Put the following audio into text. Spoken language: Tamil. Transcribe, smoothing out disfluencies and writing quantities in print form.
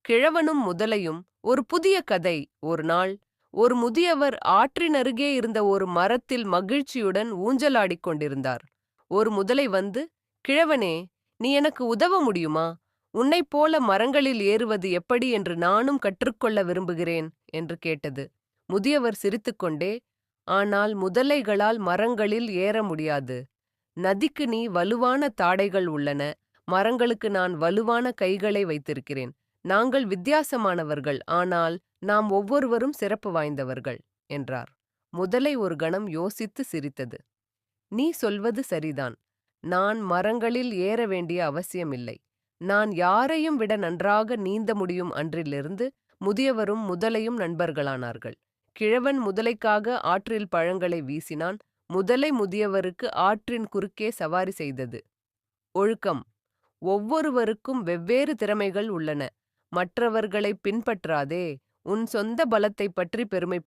கிழவனும் முதலையும். ஒரு புதிய கதை. ஒரு நாள் ஒரு முதியவர் ஆற்றின் அருகே இருந்த ஒரு மரத்தில் மகிழ்ச்சியுடன் ஊஞ்சலாடிக் கொண்டிருந்தார். ஒரு முதலை வந்து, கிழவனே, நீ எனக்கு உதவ முடியுமா? உன்னைப் போல மரங்களில் ஏறுவது எப்படி என்று நானும் கற்றுக்கொள்ள விரும்புகிறேன் என்று கேட்டது. முதியவர் சிரித்துக்கொண்டே, ஆனால் முதலைகளால் மரங்களில் ஏற முடியாது. நதிக்கு நீ வலுவான தாடைகள் உள்ளன, மரங்களுக்கு நான் வலுவான கைகளை வைத்திருக்கிறேன். நாங்கள் வித்தியாசமானவர்கள், ஆனால் நாம் ஒவ்வொருவரும் சிறப்பு வாய்ந்தவர்கள் என்றார். முதலை ஒரு கணம் யோசித்து சிரித்தது. நீ சொல்வது சரிதான். நான் மரங்களில் ஏற வேண்டிய அவசியமில்லை. நான் யாரையும் விட நன்றாக நீந்த முடியும். அன்றிலிருந்து முதியவரும் முதலையும் நண்பர்களானார்கள். கிழவன் முதலைக்காக ஆற்றில் பழங்களை வீசினான். முதலை முதியவருக்கு ஆற்றின் குறுக்கே சவாரி செய்தது. ஒழுக்கம். ஒவ்வொருவருக்கும் வெவ்வேறு திறமைகள் உள்ளன. மற்றவர்களை பின்பற்றாதே. உன் சொந்த பலத்தைப் பற்றி பெருமை